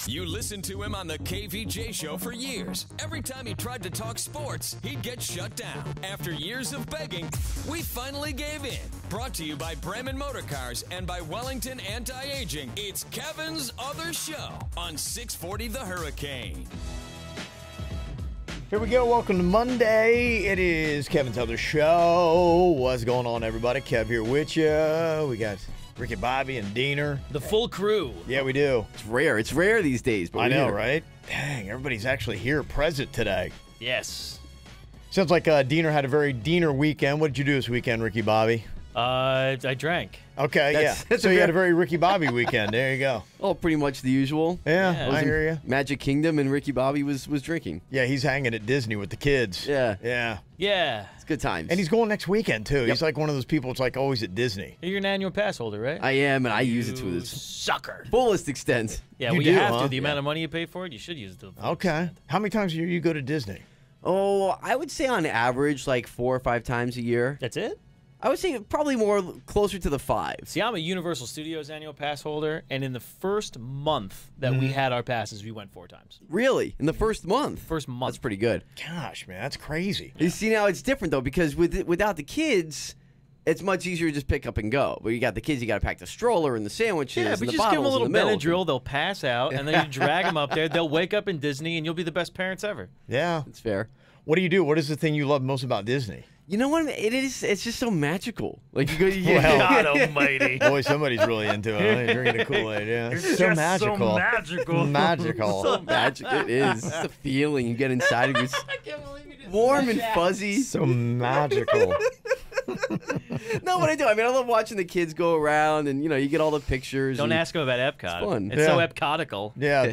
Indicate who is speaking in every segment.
Speaker 1: You listened to him on the KVJ show for years. Every time he tried to talk sports, he'd get shut down. After years of begging, we finally gave in. Brought to you by Bremen Motor Cars and by Wellington Anti-Aging. It's Kevin's Other Show on 640 The Hurricane.
Speaker 2: Here we go. Welcome to Monday. It is Kevin's Other Show. What's going on, everybody? Kev here with you. We got Ricky Bobby and Diener.
Speaker 3: The full crew.
Speaker 2: Yeah, we do.
Speaker 4: It's rare. It's rare these days. But
Speaker 2: I know,
Speaker 4: here.
Speaker 2: right? Dang, everybody's actually here present today.
Speaker 3: Yes.
Speaker 2: Sounds like Diener had a very Diener weekend. What did you do this weekend, Ricky Bobby?
Speaker 3: I drank.
Speaker 2: Okay,
Speaker 4: That's
Speaker 2: so you had a very Ricky Bobby weekend. There you go.
Speaker 4: Oh, pretty much the usual.
Speaker 2: Yeah, I hear you.
Speaker 4: Magic Kingdom and Ricky Bobby was drinking.
Speaker 2: Yeah, he's hanging at Disney with the kids.
Speaker 4: Yeah.
Speaker 2: Yeah.
Speaker 3: Yeah.
Speaker 4: It's good times.
Speaker 2: And he's going next weekend, too. He's like one of those people that's like always at Disney.
Speaker 3: You're an annual pass holder, right?
Speaker 4: I am, and I use it to its
Speaker 3: sucker.
Speaker 4: fullest extent.
Speaker 3: Yeah,
Speaker 2: You
Speaker 3: well,
Speaker 2: do,
Speaker 3: you have
Speaker 2: huh?
Speaker 3: to. The amount of money you pay for it, you should use the.
Speaker 2: Okay. How many times a year you go to Disney?
Speaker 4: Oh, I would say on average like 4 or 5 times a year.
Speaker 3: That's it?
Speaker 4: I would say probably more closer to the 5.
Speaker 3: See, I'm a Universal Studios annual pass holder, and in the first month that we had our passes, we went 4 times.
Speaker 4: Really? In the first month?
Speaker 3: First month.
Speaker 4: That's pretty good.
Speaker 2: Gosh, man, that's crazy.
Speaker 4: You see, now it's different, though, because without the kids, it's much easier to just pick up and go. But you got the kids, you got to pack the stroller and the sandwiches
Speaker 3: Yeah,
Speaker 4: and
Speaker 3: but
Speaker 4: the
Speaker 3: just give them a
Speaker 4: bottles
Speaker 3: little
Speaker 4: and the milk.
Speaker 3: Benadryl, they'll pass out, and then you drag them up there. They'll wake up in Disney, and you'll be the best parents ever.
Speaker 2: Yeah.
Speaker 4: It's fair.
Speaker 2: What do you do? What is the thing you love most about Disney?
Speaker 4: You know what? It is. It's just so magical. Like you go.
Speaker 2: Well,
Speaker 3: God almighty.
Speaker 2: Boy, somebody's really into it. Huh? Drinking the Kool-Aid, yeah. It's so magical.
Speaker 3: so magical.
Speaker 2: Magical.
Speaker 4: so magic. It is. It's the feeling you get inside of you. It's warm and fuzzy.
Speaker 2: So magical.
Speaker 4: No, what I do. I mean, I love watching the kids go around, and you get all the pictures.
Speaker 3: Don't
Speaker 4: and
Speaker 3: ask them about Epcot.
Speaker 4: It's fun.
Speaker 3: It's so
Speaker 2: Yeah.
Speaker 3: Epcotical.
Speaker 2: Yeah.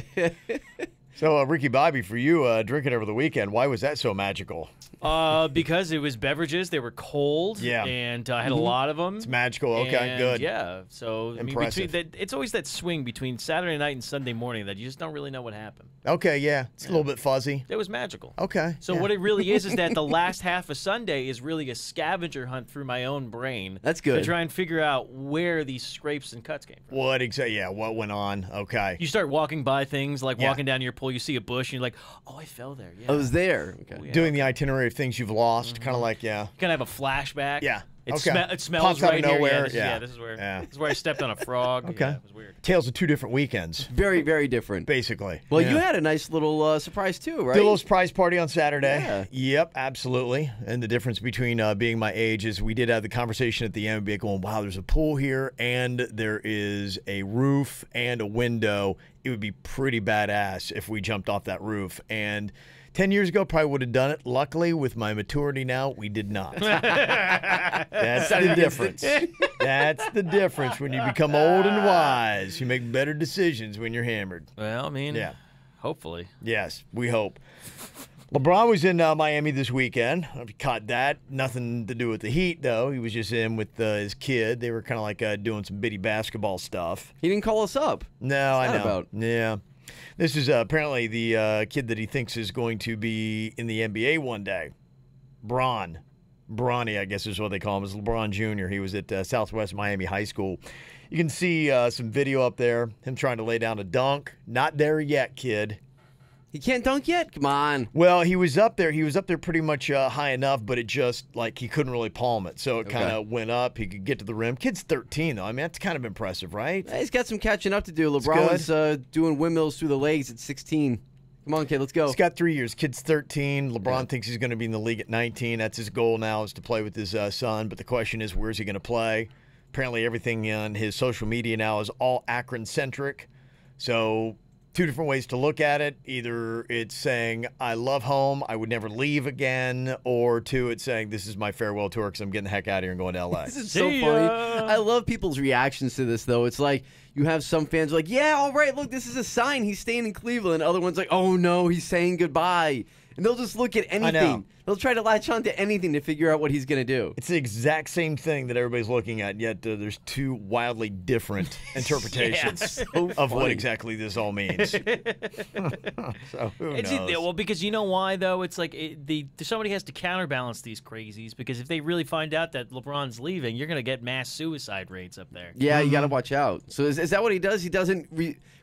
Speaker 2: So, Ricky Bobby, for you, drinking over the weekend, why was that so magical?
Speaker 3: Because it was beverages. They were cold.
Speaker 2: Yeah.
Speaker 3: And I had a lot of them.
Speaker 2: It's magical. Okay,
Speaker 3: And,
Speaker 2: good.
Speaker 3: Yeah. So I mean,
Speaker 2: Impressive.
Speaker 3: it's always that swing between Saturday night and Sunday morning that you just don't really know what happened.
Speaker 2: Okay, yeah. It's a little bit fuzzy.
Speaker 3: It was magical.
Speaker 2: Okay.
Speaker 3: So
Speaker 2: yeah.
Speaker 3: what it really is that the last half of Sunday is really a scavenger hunt through my own brain.
Speaker 4: That's good.
Speaker 3: To try and figure out where these scrapes and cuts came from.
Speaker 2: What exactly? Yeah, what went on? Okay.
Speaker 3: You start walking by things, like
Speaker 2: Yeah.
Speaker 3: walking down your pool, you see a bush, and you're like, oh, I fell there. Yeah.
Speaker 4: I was there. Okay.
Speaker 3: Oh, yeah.
Speaker 2: Doing the itinerary of things you've lost, kind of like, yeah.
Speaker 3: You kind of have a flashback.
Speaker 2: Yeah.
Speaker 3: It,
Speaker 2: Okay.
Speaker 3: it smells
Speaker 2: Pops out of
Speaker 3: right here.
Speaker 2: nowhere,
Speaker 3: Yeah, this is where
Speaker 2: yeah.
Speaker 3: this is where I stepped on a frog.
Speaker 2: Okay.
Speaker 3: Yeah, it was weird.
Speaker 2: Tales of 2 different weekends,
Speaker 4: Very, very different.
Speaker 2: basically.
Speaker 4: Well,
Speaker 2: Yeah.
Speaker 4: you had a nice little surprise too, right?
Speaker 2: Did a little surprise party on Saturday.
Speaker 4: Yeah.
Speaker 2: Yep, absolutely. And the difference between being my age is we did have the conversation at the end, be going, wow, there's a pool here, and there is a roof and a window. It would be pretty badass if we jumped off that roof. And 10 years ago, probably would have done it. Luckily, with my maturity now, we did not. That's the difference. That's the difference. When you become old and wise, you make better decisions when you're hammered.
Speaker 3: Well, I mean,
Speaker 2: Yeah.
Speaker 3: hopefully.
Speaker 2: Yes, we hope. LeBron was in Miami this weekend. I don't know if you caught that. Nothing to do with the Heat, though. He was just in with his kid. They were kind of like doing some bitty basketball stuff.
Speaker 4: He didn't call us up.
Speaker 2: No, I
Speaker 4: What's
Speaker 2: know.
Speaker 4: that about?
Speaker 2: Yeah. This is apparently the kid that he thinks is going to be in the NBA one day. Bronny, I guess is what they call him, is LeBron Jr. He was at Southwest Miami High School. You can see some video up there, him trying to lay down a dunk. Not there yet, kid.
Speaker 4: He can't dunk yet. Come on.
Speaker 2: Well, he was up there. He was up there pretty much high enough, but it just, like, he couldn't really palm it. So it kind of went up. He could get to the rim. Kid's 13, though. I mean, that's kind of impressive, right?
Speaker 4: He's got some catching up to do.
Speaker 2: good.
Speaker 4: LeBron was doing windmills through the legs at 16. Come on, kid, let's go.
Speaker 2: He's got 3 years. Kid's 13. LeBron thinks he's going to be in the league at 19. That's his goal now, is to play with his son. But the question is, where's he going to play? Apparently, everything on his social media now is all Akron-centric. So 2 different ways to look at it. Either it's saying, I love home, I would never leave again, or 2, it's saying, this is my farewell tour because I'm getting the heck out of here and going to L.A.
Speaker 4: This is so
Speaker 3: See
Speaker 4: funny.
Speaker 3: ya.
Speaker 4: I love people's reactions to this, though. It's like you have some fans like, yeah, all right, look, this is a sign he's staying in Cleveland. Other ones like, oh, no, he's saying goodbye. and they'll just look at
Speaker 2: know.
Speaker 4: anything. They'll try to latch on to anything to figure out what he's going to do.
Speaker 2: It's the exact same thing that everybody's looking at, yet there's two wildly different interpretations
Speaker 4: So
Speaker 2: of what
Speaker 4: funny.
Speaker 2: exactly this all means. So who knows?
Speaker 3: Well, because you know why though? It's like somebody has to counterbalance these crazies, because if they really find out that LeBron's leaving, you're going to get mass suicide rates up there.
Speaker 4: Yeah, you got to watch out. So is that what he does? He doesn't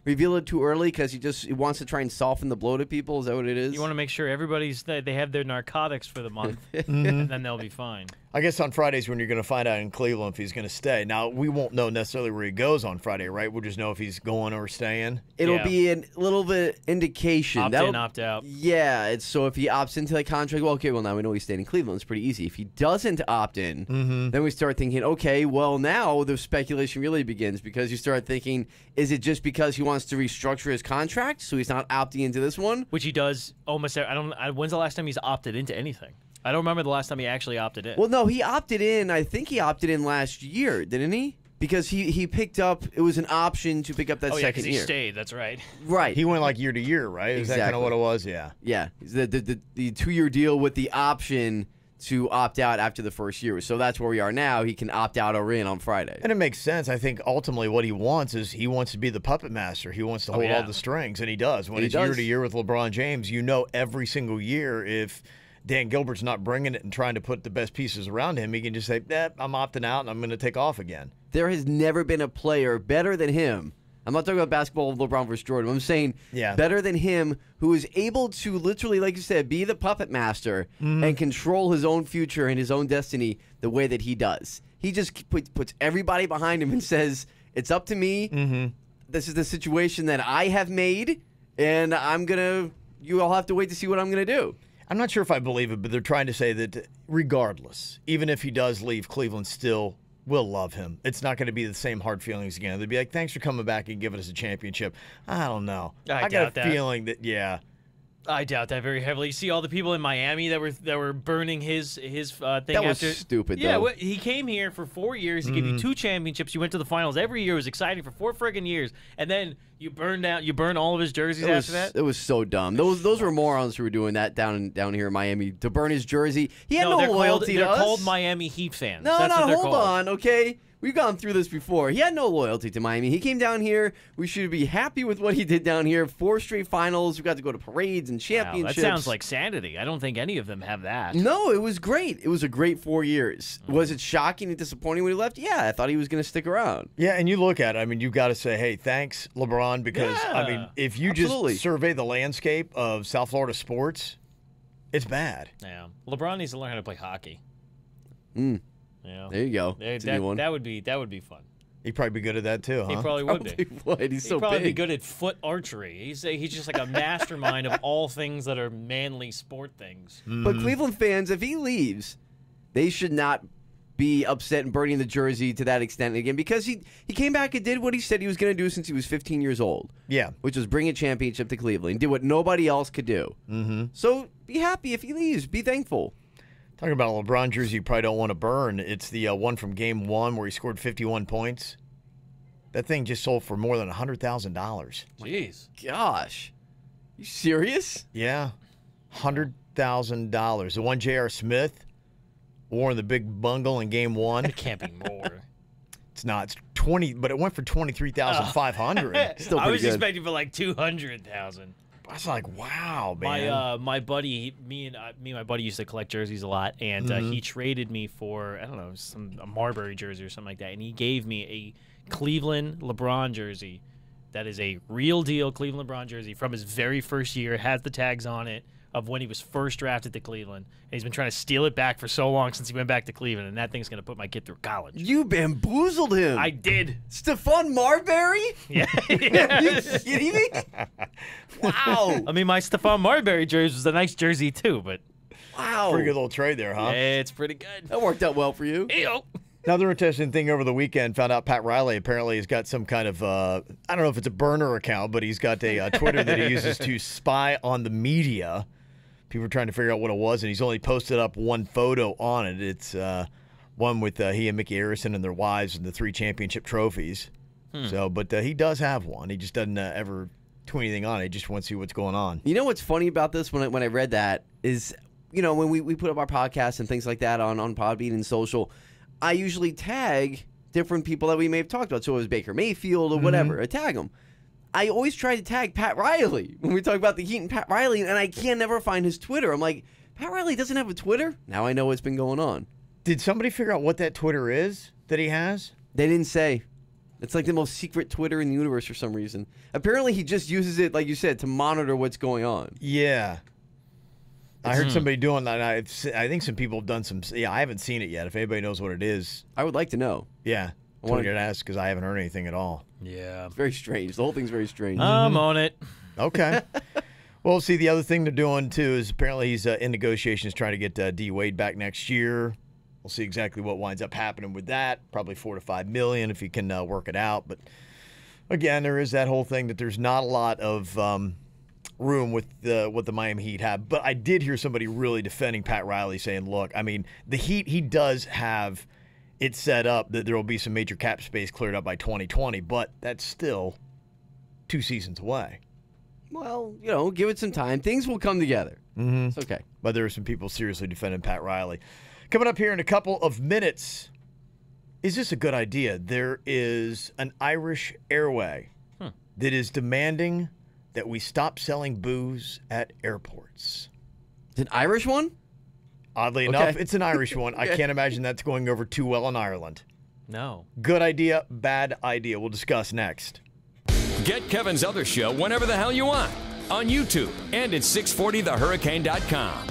Speaker 4: reveal it too early because he wants to try and soften the blow to people? Is that what it is?
Speaker 3: You want to make sure they have their narcotics for the month, and then they'll be fine.
Speaker 2: I guess on Fridays when you're going to find out in Cleveland if he's going to stay. Now, we won't know necessarily where he goes on Friday, right? We'll just know if he's going or staying.
Speaker 4: It'll
Speaker 3: Yeah.
Speaker 4: be a little bit indication.
Speaker 3: Opt
Speaker 4: That'll-
Speaker 3: in, opt out.
Speaker 4: Yeah, it's so if he opts into that contract, well, okay, well now we know he's staying in Cleveland. It's pretty easy. If he doesn't opt in, then we start thinking, okay, well now the speculation really begins because you start thinking, is it just because he wants to restructure his contract so he's not opting into this one?
Speaker 3: Which he does almost. When's the last time he's opted into anything? I don't remember the last time he actually opted in.
Speaker 4: Well, no, he opted in. I think he opted in last year, didn't he? Because he picked up. It was an option to pick up that
Speaker 3: oh yeah,
Speaker 4: second
Speaker 3: because he
Speaker 4: year.
Speaker 3: stayed. That's right.
Speaker 4: Right.
Speaker 2: He went like year to year, right? Is that kind of
Speaker 4: Exactly.
Speaker 2: what it was? Yeah.
Speaker 4: Yeah, the 2-year deal with the option to opt out after the first year. So that's where we are now. He can opt out or in on Friday.
Speaker 2: And it makes sense. I think ultimately what he wants is he wants to be the puppet master. He wants to hold
Speaker 3: yeah.
Speaker 2: all the strings, and he does. When
Speaker 4: He
Speaker 2: it's year
Speaker 4: does.
Speaker 2: to year with LeBron James, you know every single year if Dan Gilbert's not bringing it and trying to put the best pieces around him, he can just say, I'm opting out and I'm going to take off again.
Speaker 4: There has never been a player better than him. I'm not talking about basketball, LeBron versus Jordan. I'm saying better than him, who is able to literally, like you said, be the puppet master and control his own future and his own destiny the way that he does. He just puts everybody behind him and says, it's up to me. This is the situation that I have made, and you all have to wait to see what I'm going to do.
Speaker 2: I'm not sure if I believe it, but they're trying to say that regardless, even if he does leave, Cleveland still will love him. It's not going to be the same hard feelings again. They'd be like, thanks for coming back and giving us a championship. I don't know.
Speaker 3: I
Speaker 2: got
Speaker 3: doubt
Speaker 2: a
Speaker 3: that.
Speaker 2: feeling that, yeah.
Speaker 3: I doubt that very heavily. You see all the people in Miami that were burning his thing.
Speaker 4: That was
Speaker 3: after.
Speaker 4: stupid,
Speaker 3: Yeah,
Speaker 4: though.
Speaker 3: he came here for 4 years. He gave you 2 championships. You went to the finals every year. It was exciting for 4 friggin' years, and then you burn all of his jerseys after that.
Speaker 4: It was so dumb. Those were morons who were doing that down here in Miami to burn his jersey. He had no
Speaker 3: they're
Speaker 4: loyalty
Speaker 3: they're
Speaker 4: to us.
Speaker 3: called Miami Heat fans.
Speaker 4: No,
Speaker 3: That's what they're
Speaker 4: hold
Speaker 3: called.
Speaker 4: on, okay? We've gone through this before. He had no loyalty to Miami. He came down here. We should be happy with what he did down here. 4 straight finals. We got to go to parades and
Speaker 3: Wow,
Speaker 4: championships.
Speaker 3: that sounds like sanity. I don't think any of them have that.
Speaker 4: No, it was great. It was a great 4 years. Was it shocking and disappointing when he left? Yeah, I thought he was going to stick around.
Speaker 2: Yeah, and you look at it, I mean, you've got to say, hey, thanks, LeBron, because, I mean,
Speaker 3: Yeah,
Speaker 2: if you
Speaker 4: absolutely.
Speaker 2: just survey the landscape of South Florida sports, it's bad.
Speaker 3: Yeah, LeBron needs to learn how to play hockey. Yeah,
Speaker 4: There you go. That's a new one.
Speaker 3: that would be fun.
Speaker 2: He'd probably be good at that, too, huh?
Speaker 3: He probably would be.
Speaker 4: What? He's
Speaker 3: He'd
Speaker 4: so
Speaker 3: probably
Speaker 4: big.
Speaker 3: be good at foot archery. He's just like a mastermind of all things that are manly sport things.
Speaker 4: But Cleveland fans, if he leaves, they should not be upset and burning the jersey to that extent again because he came back and did what he said he was going to do since he was 15 years old.
Speaker 2: Yeah.
Speaker 4: Which was bring a championship to Cleveland. He did what nobody else could do. So be happy if he leaves. Be thankful.
Speaker 2: Talking about a LeBron jersey you probably don't want to burn. It's the one from Game 1 where he scored 51 points. That thing just sold for more than $100,000.
Speaker 3: Jeez.
Speaker 4: Gosh. You serious?
Speaker 2: Yeah. $100,000. The one J.R. Smith wore in the big bungle in Game 1.
Speaker 3: It can't be more.
Speaker 2: It's not. It's 20, but it went for $23,500.
Speaker 4: Still
Speaker 3: I
Speaker 4: pretty
Speaker 3: was
Speaker 4: good.
Speaker 3: expecting for like 200,000.
Speaker 2: I was like, wow, man.
Speaker 3: My buddy, me and my buddy used to collect jerseys a lot, and he traded me for a Marbury jersey or something like that, and he gave me a Cleveland LeBron jersey. That is a real deal Cleveland LeBron jersey from his very first year. It has the tags on it of when he was first drafted to Cleveland. And he's been trying to steal it back for so long since he went back to Cleveland, and that thing's going to put my kid through college.
Speaker 4: You bamboozled him.
Speaker 3: I did.
Speaker 4: Stephon Marbury?
Speaker 3: Yeah.
Speaker 4: Are you kidding me? Wow.
Speaker 3: I mean, my Stephon Marbury jersey was a nice jersey too, but
Speaker 4: Wow.
Speaker 2: Pretty good little trade there, huh?
Speaker 3: it's pretty good.
Speaker 4: That worked out well for you.
Speaker 3: Ew.
Speaker 2: Another interesting thing over the weekend, found out Pat Riley apparently has got some kind of, I don't know if it's a burner account, but he's got a Twitter that he uses to spy on the media. People are trying to figure out what it was, and he's only posted up one photo on it. It's one with he and Mickey Arison and their wives and the 3 championship trophies. So, but he does have one. He just doesn't ever tweet anything on it. He just wants to see what's going on.
Speaker 4: You know what's funny about this when I read that is, when we put up our podcasts and things like that on Podbean and social, I usually tag different people that we may have talked about. So it was Baker Mayfield or whatever. I tag them. I always try to tag Pat Riley when we talk about the Heat and Pat Riley, and I can never find his Twitter. I'm like, Pat Riley doesn't have a Twitter? Now I know what's been going on.
Speaker 2: Did somebody figure out what that Twitter is that he has?
Speaker 4: They didn't say. It's like the most secret Twitter in the universe for some reason. Apparently, he just uses it, like you said, to monitor what's going on.
Speaker 2: Yeah. I heard somebody doing that. I think some people have done some. Yeah, I haven't seen it yet. If anybody knows what it is.
Speaker 4: I would like to know.
Speaker 2: Yeah. I wanted to ask because I haven't heard anything at all.
Speaker 3: Yeah.
Speaker 4: It's very strange. The whole thing's very strange.
Speaker 3: I'm on it.
Speaker 2: Okay. Well, see, the other thing they're doing, too, is apparently he's in negotiations trying to get D. Wade back next year. We'll see exactly what winds up happening with that. Probably $4 to $5 million if he can work it out. But again, there is that whole thing that there's not a lot of room with what the Miami Heat have. But I did hear somebody really defending Pat Riley, saying, "Look, I mean, the Heat, he does have it set up that there will be some major cap space cleared up by 2020, but that's still 2 seasons away."
Speaker 4: Well, give it some time. Things will come together. It's okay.
Speaker 2: But there are some people seriously defending Pat Riley. Coming up here in a couple of minutes, is this a good idea? There is an Irish airway that is demanding that we stop selling booze at airports.
Speaker 4: It's an Irish one?
Speaker 2: Oddly enough, it's an Irish one. I can't imagine that's going over too well in Ireland.
Speaker 3: No.
Speaker 2: Good idea, bad idea. We'll discuss next.
Speaker 1: Get Kevin's other show whenever the hell you want on YouTube and at 640thehurricane.com.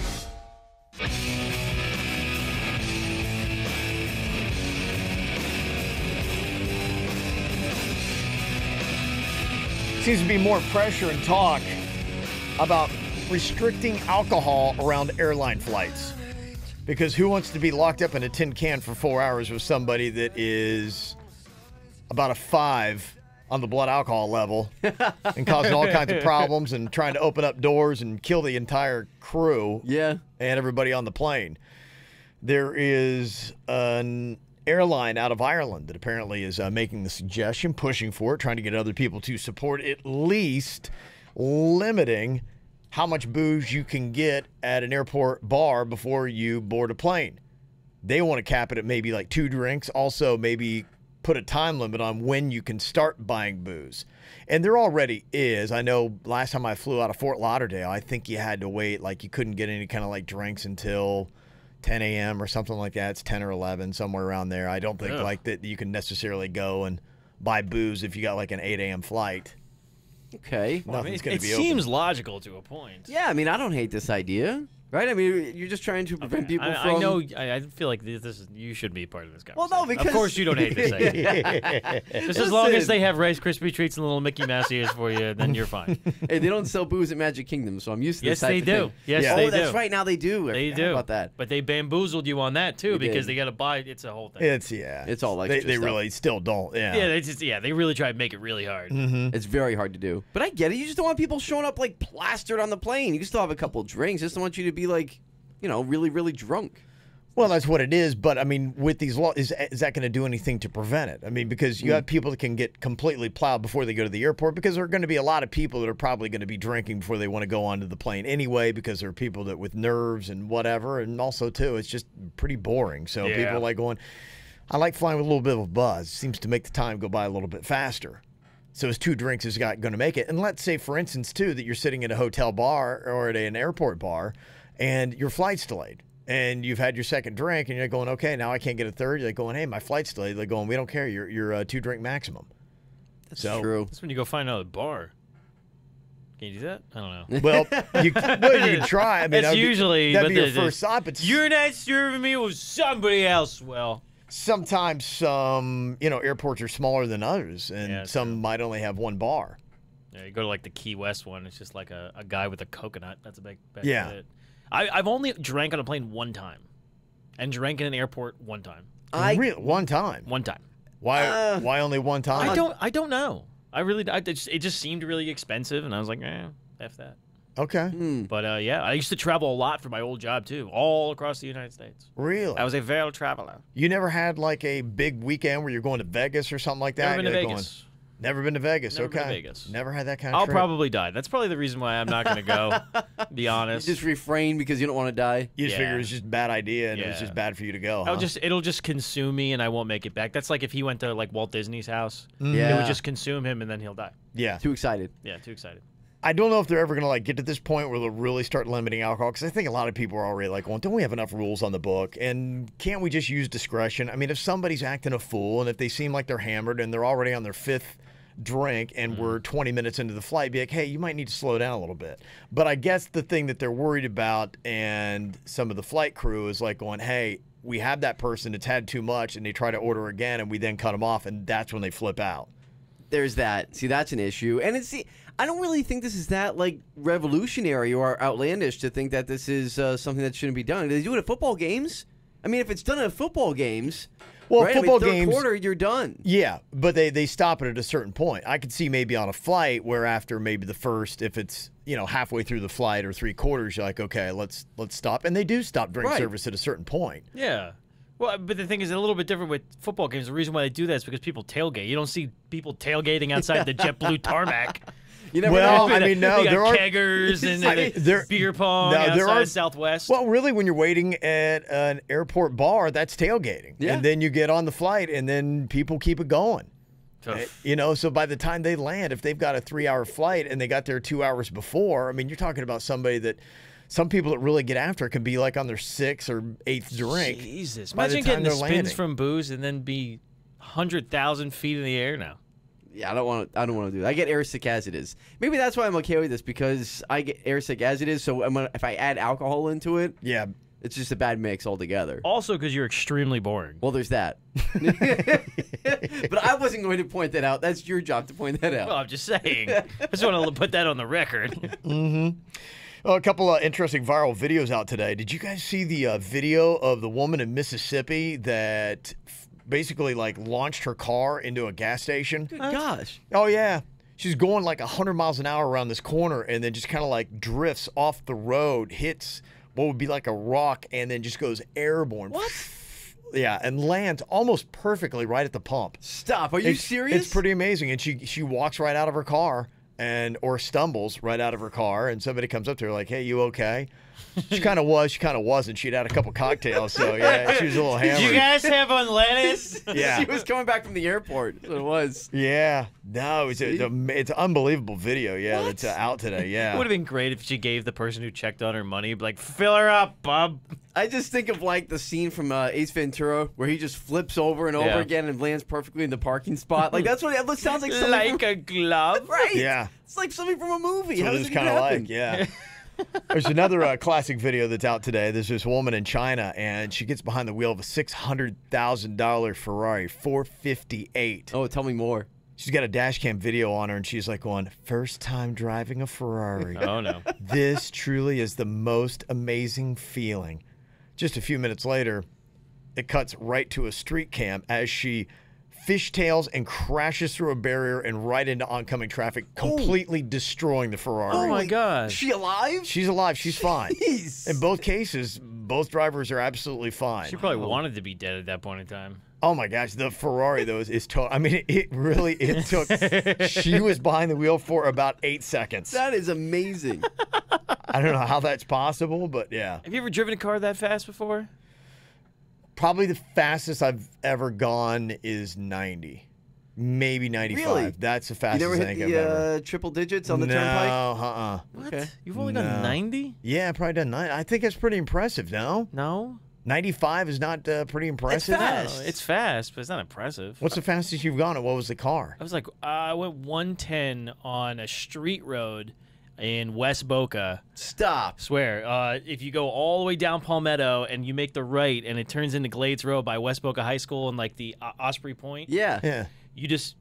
Speaker 2: Seems to be more pressure and talk about restricting alcohol around airline flights. Because who wants to be locked up in a tin can for 4 hours with somebody that is about a 5 on the blood alcohol level and causing all kinds of problems and trying to open up doors and kill the entire crew and everybody on the plane? There is an airline out of Ireland that apparently is making the suggestion, pushing for it, trying to get other people to support at least limiting how much booze you can get at an airport bar before you board a plane. They want to cap it at maybe like 2 drinks. Also, maybe put a time limit on when you can start buying booze. And there already is. I know last time I flew out of Fort Lauderdale, I think you had to wait. Like you couldn't get any kind of like drinks until 10 a.m. or something like that. It's 10 or 11, somewhere around there. I don't think like that you can necessarily go and buy booze if you got like an 8 a.m. flight.
Speaker 4: Okay.
Speaker 3: Well, it seems logical to a point.
Speaker 4: Yeah, I mean, I don't hate this idea. Right? I mean, you're just trying to prevent people from...
Speaker 3: I know. I feel like you should be part of this conversation.
Speaker 4: Well, no, because...
Speaker 3: Of course you don't hate this idea. Just as long as they have Rice Krispie treats and little Mickey Mouse ears for you, then you're fine.
Speaker 4: Hey, they don't sell booze at Magic Kingdom, so I'm used to this type of thing.
Speaker 3: Yes, they do.
Speaker 4: Oh, that's right. Now they do.
Speaker 3: They do.
Speaker 4: About that.
Speaker 3: But they bamboozled you on that, too, because they got to buy... It's a whole thing.
Speaker 2: It's
Speaker 4: all extra
Speaker 2: They really still don't.
Speaker 3: They really try to make it really hard.
Speaker 4: It's very hard to do. But I get it. You just don't want people showing up, like, plastered on the plane. You can still have a couple drinks. Just don't want you to be, like... really, really drunk.
Speaker 2: Well, that's what it is. But, I mean, with these laws, is that going to do anything to prevent it? I mean, because you have people that can get completely plowed before they go to the airport because there are going to be a lot of people that are probably going to be drinking before they want to go onto the plane anyway because there are people that with nerves and whatever. And also, too, it's just pretty boring. So people are like going, I like flying with a little bit of a buzz. Seems to make the time go by a little bit faster. So as 2 drinks is going to make it. And let's say, for instance, too, that you're sitting at a hotel bar or at an airport bar and your flight's delayed, and you've had your second drink, and you're going, okay, now I can't get a third. You're like going, hey, my flight's delayed. They're going, we don't care. You're 2 drink maximum.
Speaker 4: That's true.
Speaker 3: That's when you go find another bar. Can you do that? I don't know.
Speaker 2: Well, you can try. I mean,
Speaker 3: that'd be
Speaker 2: your first thought, but
Speaker 3: you're not serving me with somebody else. Well,
Speaker 2: sometimes some airports are smaller than others, and some might only have 1 bar.
Speaker 3: Yeah, you go to like the Key West one. It's just like a guy with a coconut. That's a big
Speaker 2: hit.
Speaker 3: I've only drank on a plane 1 time, and drank in an airport 1 time.
Speaker 2: One time.
Speaker 3: 1 time.
Speaker 2: Why? Why only 1 time?
Speaker 3: I don't know. It just seemed really expensive, and I was like, F that.
Speaker 2: Okay.
Speaker 3: But I used to travel a lot for my old job too, all across the United States.
Speaker 2: Really?
Speaker 3: I was a veil traveler.
Speaker 2: You never had like a big weekend where you're going to Vegas or something like that?
Speaker 3: Never been to Vegas.
Speaker 2: Never been to Vegas.
Speaker 3: Never
Speaker 2: okay.
Speaker 3: been to Vegas.
Speaker 2: Never had that kind of
Speaker 3: I'll
Speaker 2: trip.
Speaker 3: probably die. That's probably the reason why I'm not going to go, to be honest.
Speaker 4: You just refrain because you don't want to die.
Speaker 2: You just figure it was just a bad idea and it was
Speaker 3: Yeah.
Speaker 2: just bad for you to go.
Speaker 3: It'll just consume me and I won't make it back. That's like if he went to like Walt Disney's house. It
Speaker 4: Yeah.
Speaker 3: would just consume him and then he'll die.
Speaker 2: Yeah.
Speaker 4: Too excited.
Speaker 3: Yeah, too excited.
Speaker 2: I don't know if they're ever going to like get to this point where they'll really start limiting alcohol because I think a lot of people are already like, well, don't we have enough rules on the book? And can't we just use discretion? I mean, if somebody's acting a fool and if they seem like they're hammered and they're already on their 5th drink and we're 20 minutes into the flight, be like, hey, you might need to slow down a little bit. But I guess the thing that they're worried about and some of the flight crew is like going, hey, we have that person that's had too much and they try to order again and we then cut them off and that's when they flip out.
Speaker 4: There's that. See, that's an issue. And I don't really think this is that like revolutionary or outlandish to think that this is something that shouldn't be done. Do they do it at football games? I mean, if it's done at football games,
Speaker 2: well,
Speaker 4: right?
Speaker 2: football
Speaker 4: third
Speaker 2: games,
Speaker 4: quarter, you're done.
Speaker 2: Yeah, but they stop it at a certain point. I could see maybe on a flight where after maybe the first, if it's halfway through the flight or 3/4, you're like, okay, let's stop, and they do stop drink service at a certain point.
Speaker 3: Yeah. Well, but the thing is a little bit different with football games. The reason why they do that is because people tailgate. You don't see people tailgating outside the JetBlue tarmac.
Speaker 4: You never
Speaker 2: Well,
Speaker 4: know.
Speaker 2: I mean, no,
Speaker 3: they
Speaker 2: there
Speaker 3: got
Speaker 2: are
Speaker 3: keggers and beer pong outside of Southwest.
Speaker 2: Well, really, when you're waiting at an airport bar, that's tailgating.
Speaker 4: Yeah.
Speaker 2: And then you get on the flight, and then people keep it going.
Speaker 3: Tough.
Speaker 2: So by the time they land, if they've got a 3-hour flight and they got there 2 hours before, I mean, you're talking about somebody that some people that really get after it can be like on their 6th or 8th drink.
Speaker 3: Jesus.
Speaker 2: by the
Speaker 3: Imagine
Speaker 2: time
Speaker 3: getting the
Speaker 2: they're
Speaker 3: spins
Speaker 2: landing.
Speaker 3: from booze and then be 100,000 feet in the air now.
Speaker 4: Yeah, I don't want to do that. I get airsick as it is. Maybe that's why I'm okay with this because I get airsick as it is. So if I add alcohol into it,
Speaker 2: Yeah.
Speaker 4: it's just a bad mix altogether.
Speaker 3: Also because you're extremely boring.
Speaker 4: Well, there's that. But I wasn't going to point that out. That's your job to point that out.
Speaker 3: Well, I'm just saying. I just want to put that on the record.
Speaker 2: Well, a couple of interesting viral videos out today. Did you guys see the video of the woman in Mississippi that basically like launched her car into a gas station?
Speaker 4: Good gosh.
Speaker 2: Oh, yeah. She's going like 100 miles an hour around this corner and then just kind of like drifts off the road, hits what would be like a rock, and then just goes airborne.
Speaker 4: What?
Speaker 2: Yeah, and lands almost perfectly right at the pump.
Speaker 4: Stop. Are you serious?
Speaker 2: It's pretty amazing. And she walks right out of her car or stumbles right out of her car, and somebody comes up to her like, hey, you okay? She kind of was. She kind of wasn't. She'd had a couple cocktails, so yeah, she was a little hammered.
Speaker 3: Did you guys have on lettuce?
Speaker 2: Yeah.
Speaker 4: She was coming back from the airport. That's what it was.
Speaker 2: Yeah. No, it's an unbelievable video, yeah, that's out today,
Speaker 3: It
Speaker 2: yeah.
Speaker 3: would have been great if she gave the person who checked on her money, like, fill her up, bub.
Speaker 4: I just think of like the scene from Ace Ventura where he just flips over and over
Speaker 3: Yeah.
Speaker 4: again and lands perfectly in the parking spot. Like that's what it sounds like. Something
Speaker 3: Like
Speaker 4: from,
Speaker 3: a glove.
Speaker 4: right?
Speaker 2: Yeah.
Speaker 4: It's like something from a movie.
Speaker 2: So
Speaker 4: How
Speaker 2: it
Speaker 4: does
Speaker 2: was
Speaker 4: it
Speaker 2: kind
Speaker 4: even
Speaker 2: of
Speaker 4: happen?
Speaker 2: like, yeah. There's another classic video that's out today. There's this woman in China, and she gets behind the wheel of a $600,000 Ferrari 458.
Speaker 4: Oh, tell me more.
Speaker 2: She's got a dash cam video on her, and she's like going, first time driving a Ferrari.
Speaker 3: Oh, no.
Speaker 2: This truly is the most amazing feeling. Just a few minutes later, it cuts right to a street cam as she fishtails and crashes through a barrier and right into oncoming traffic, completely destroying the Ferrari.
Speaker 3: Oh, my
Speaker 4: Is
Speaker 3: gosh.
Speaker 4: she alive?
Speaker 2: She's alive. She's fine.
Speaker 4: Jeez.
Speaker 2: In both cases, both drivers are absolutely fine.
Speaker 3: She probably wanted to be dead at that point in time.
Speaker 2: Oh my gosh, the Ferrari though is I mean, it took. She was behind the wheel for about 8 seconds.
Speaker 4: That is amazing.
Speaker 2: I don't know how that's possible, but yeah.
Speaker 3: Have you ever driven a car that fast before?
Speaker 2: Probably the fastest I've ever gone is 90, maybe 95.
Speaker 4: Really?
Speaker 2: That's the
Speaker 4: You
Speaker 2: fastest
Speaker 4: never
Speaker 2: I
Speaker 4: hit
Speaker 2: think I've ever.
Speaker 4: the triple digits on the
Speaker 2: No,
Speaker 4: turnpike?
Speaker 3: What?
Speaker 4: Okay.
Speaker 3: You've only done 90?
Speaker 2: Yeah, probably done 90. I think that's pretty impressive. No,
Speaker 3: No.
Speaker 2: 95 is not pretty impressive.
Speaker 4: fast.
Speaker 3: No, it's fast, but it's not impressive.
Speaker 2: What's the fastest you've gone, and what was the car?
Speaker 3: I was like, I went 110 on a street road in West Boca.
Speaker 4: Stop.
Speaker 3: Swear, if you go all the way down Palmetto and you make the right and it turns into Glades Road by West Boca High School and like the Osprey Point,
Speaker 4: Yeah.
Speaker 2: Yeah.
Speaker 3: you just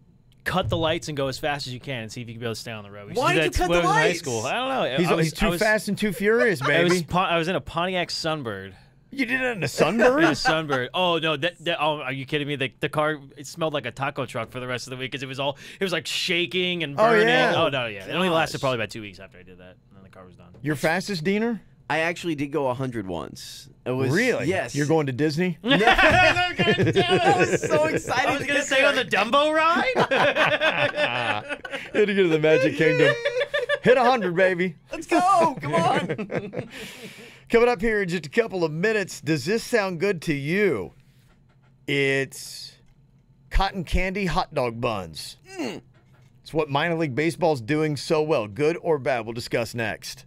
Speaker 3: cut the lights and go as fast as you can and see if you can be able to stay on the road. We used to
Speaker 4: Why
Speaker 3: do
Speaker 4: did you
Speaker 3: that
Speaker 4: cut
Speaker 3: when
Speaker 4: the
Speaker 3: I was in high
Speaker 4: lights?
Speaker 3: school. I don't know.
Speaker 2: He's too fast and too furious, baby.
Speaker 3: I was in a Pontiac Sunbird.
Speaker 2: You did it in a
Speaker 3: In a
Speaker 2: Sunbird?
Speaker 3: Sunbird. Oh no! Oh, are you kidding me? The car, it smelled like a taco truck for the rest of the week because it was like shaking and
Speaker 2: Oh,
Speaker 3: burning.
Speaker 2: yeah.
Speaker 3: Oh no, yeah. It only lasted
Speaker 4: Gosh.
Speaker 3: probably about 2 weeks after I did that, and then the car was done.
Speaker 2: Your fastest, Diener?
Speaker 4: I actually did go 100 once. It was
Speaker 2: really?
Speaker 4: Yes.
Speaker 2: You're going to Disney?
Speaker 4: I was so excited.
Speaker 3: I was going to say on the Dumbo ride.
Speaker 2: Had to go to the Magic Kingdom. Hit 100, baby.
Speaker 4: Let's go. Come on.
Speaker 2: Coming up here in just a couple of minutes, does this sound good to you? It's cotton candy hot dog buns. It's what minor league baseball's doing so well. Good or bad? We'll discuss next.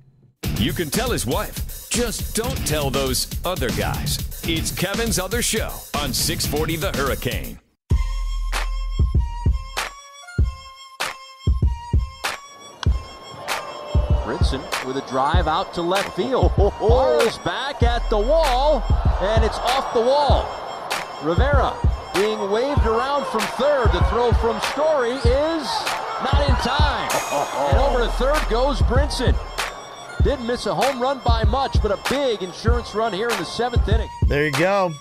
Speaker 1: You can tell his wife. Just don't tell those other guys. It's Kevin's Other Show on 640 The Hurricane.
Speaker 5: Brinson with a drive out to left field. Morrow's back at the wall, and it's off the wall. Rivera being waved around from third. The throw from Story is not in time. And over to third goes Brinson. Didn't miss a home run by much, but a big insurance run here in the 7th inning.
Speaker 2: There you go.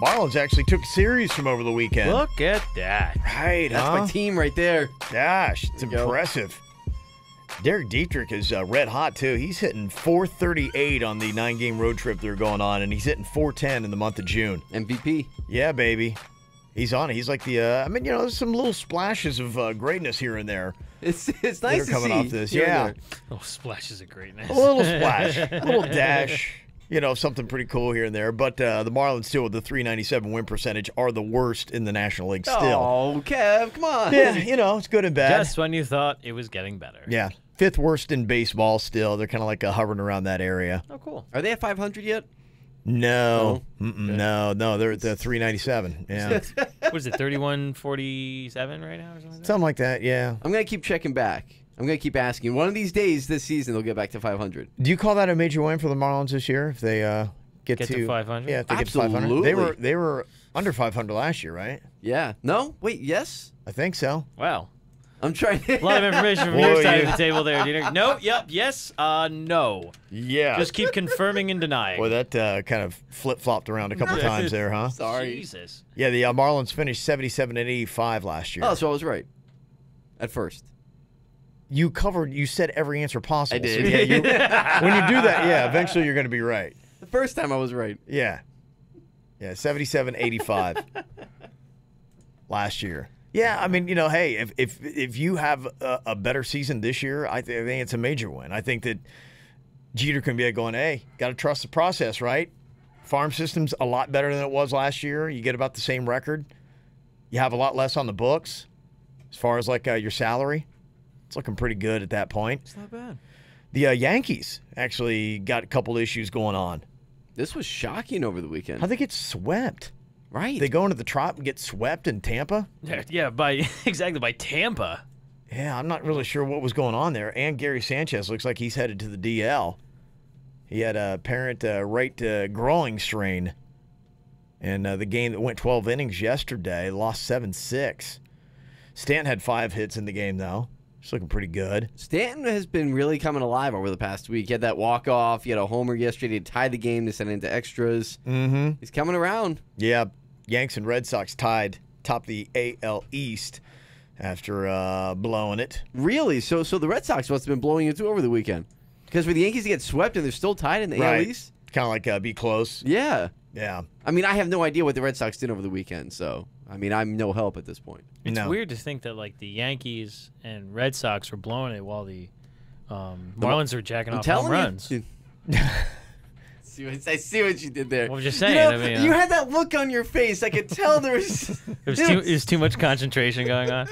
Speaker 2: Marlins actually took a series from over the weekend.
Speaker 3: Look at that.
Speaker 2: Right,
Speaker 4: That's my team right there.
Speaker 2: Gosh, it's impressive. Derek Dietrich is red hot, too. He's hitting .438 on the 9-game road trip they're going on, and he's hitting .410 in the month of June.
Speaker 4: MVP.
Speaker 2: Yeah, baby. He's on it. He's like the, there's some little splashes of greatness here and there.
Speaker 4: It's nice
Speaker 2: that are
Speaker 4: to
Speaker 2: coming
Speaker 4: see.
Speaker 2: off this. Yeah.
Speaker 3: Oh, splashes of greatness.
Speaker 2: A little splash. A little dash. Something pretty cool here and there. But the Marlins, still with the .397 win percentage, are the worst in the National League still.
Speaker 4: Oh, Kev, come on.
Speaker 2: Yeah, it's good and bad.
Speaker 3: Just when you thought it was getting better.
Speaker 2: Yeah. 5th worst in baseball still. They're kind of like hovering around that area.
Speaker 3: Oh, cool.
Speaker 4: Are they at 500 yet?
Speaker 2: No. No, they're at the 397. Yeah.
Speaker 3: What is it, 31-47 right now or something like that?
Speaker 2: Something like that, yeah.
Speaker 4: I'm going to keep checking back. I'm going to keep asking. One of these days this season, they'll get back to 500.
Speaker 2: Do you call that a major win for the Marlins this year if they get
Speaker 3: to 500?
Speaker 2: Yeah, if they
Speaker 4: Absolutely.
Speaker 2: get to 500. They were under 500 last year, right?
Speaker 4: Yeah. No? Wait, yes?
Speaker 2: I think so.
Speaker 3: Wow.
Speaker 4: I'm trying to...
Speaker 3: A lot of information from
Speaker 2: Boy,
Speaker 3: your side
Speaker 2: yeah.
Speaker 3: of the table there, Dieter. No, yep, yes, no.
Speaker 2: Yeah.
Speaker 3: Just keep confirming and denying.
Speaker 2: Boy, that kind of flip-flopped around a couple times there, huh?
Speaker 4: Sorry.
Speaker 3: Jesus.
Speaker 2: Yeah, the Marlins finished 77-85 last year.
Speaker 4: Oh, so I was right. At first.
Speaker 2: You said every answer possible.
Speaker 4: I did.
Speaker 2: So yeah, when you do that, yeah, eventually you're going to be right.
Speaker 4: The first time I was right.
Speaker 2: Yeah. Yeah, 77-85 last year. Yeah, I mean, hey, if you have a better season this year, I think it's a major win. I think that Jeter can be going, hey, got to trust the process, right? Farm system's a lot better than it was last year. You get about the same record. You have a lot less on the books as far as like your salary. It's looking pretty good at that point.
Speaker 3: It's not bad.
Speaker 2: The Yankees actually got a couple issues going on.
Speaker 4: This was shocking over the weekend.
Speaker 2: How'd they get swept?
Speaker 4: Right.
Speaker 2: They go into the Trop and get swept in Tampa?
Speaker 3: Yeah, by Tampa.
Speaker 2: Yeah, I'm not really sure what was going on there. And Gary Sanchez looks like he's headed to the DL. He had a apparent right groin strain. And the game that went 12 innings yesterday lost 7-6. Stanton had 5 hits in the game, though. It's looking pretty good.
Speaker 4: Stanton has been really coming alive over the past week. He had that walk-off. He had a homer yesterday. He tied the game to send it into extras.
Speaker 2: Mm-hmm.
Speaker 4: He's coming around.
Speaker 2: Yeah, Yanks and Red Sox tied top the AL East after blowing it.
Speaker 4: Really? So the Red Sox must have been blowing it too over the weekend. Because for the Yankees to get swept and they're still tied in the AL East?
Speaker 2: Kind of like be close.
Speaker 4: Yeah.
Speaker 2: Yeah.
Speaker 4: I mean, I have no idea what the Red Sox did over the weekend, so, I mean, I'm no help at this point.
Speaker 3: It's weird to think that, like, the Yankees and Red Sox were blowing it while the Marlins were jacking off home runs.
Speaker 4: I see what you did there.
Speaker 3: I was just saying.
Speaker 4: You had that look on your face. I could tell there was...
Speaker 3: It was too much concentration going on.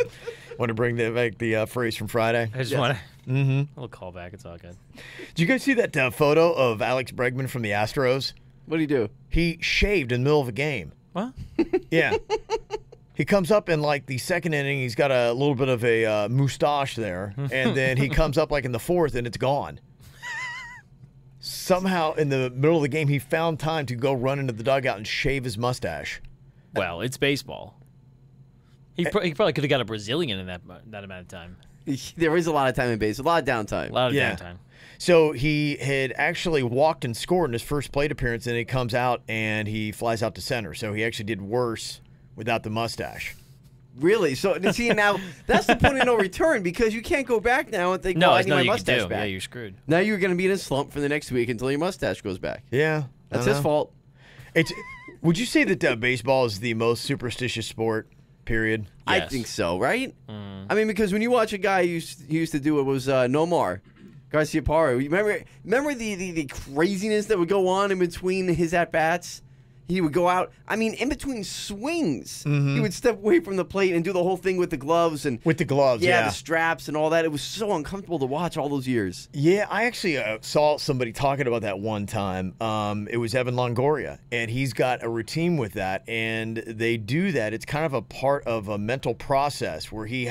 Speaker 2: Want to bring back the phrase from Friday?
Speaker 3: I just want to...
Speaker 2: Mm-hmm.
Speaker 3: A little callback. It's all good.
Speaker 2: Did you guys see that photo of Alex Bregman from the Astros?
Speaker 4: What did he do?
Speaker 2: He shaved in the middle of a game.
Speaker 3: What?
Speaker 2: Yeah. He comes up in like the second inning. He's got a little bit of a mustache there. And then he comes up like in the fourth and it's gone. Somehow in the middle of the game, he found time to go run into the dugout and shave his mustache.
Speaker 3: Well, it's baseball. He probably could have got a Brazilian in that amount of time.
Speaker 4: There is a lot of time in base, a lot of downtime.
Speaker 3: A lot of downtime.
Speaker 2: So he had actually walked and scored in his first plate appearance, and he comes out and he flies out to center. So he actually did worse without the mustache.
Speaker 4: Really? So see, now that's the point of no return because you can't go back now and think,
Speaker 3: No,
Speaker 4: well, I
Speaker 3: there's
Speaker 4: need
Speaker 3: nothing
Speaker 4: my
Speaker 3: you can
Speaker 4: mustache
Speaker 3: do.
Speaker 4: back.
Speaker 3: Yeah, you're screwed.
Speaker 4: Now you're going to be in a slump for the next week until your mustache goes back.
Speaker 2: Yeah.
Speaker 4: That's his fault.
Speaker 2: Would you say that baseball is the most superstitious sport, period?
Speaker 4: I
Speaker 3: Yes.
Speaker 4: think so, right? I mean, because when you watch a guy who used to do it was Nomar Garciaparra. Remember the craziness that would go on in between his at-bats? He would go out. I mean, in between swings, he would step away from the plate and do the whole thing with the gloves and
Speaker 2: yeah.
Speaker 4: the straps and all that. It was so uncomfortable to watch all those years.
Speaker 2: Yeah, I actually saw somebody talking about that one time. It was Evan Longoria, and he's got a routine with that, and they do that. It's kind of a part of a mental process where he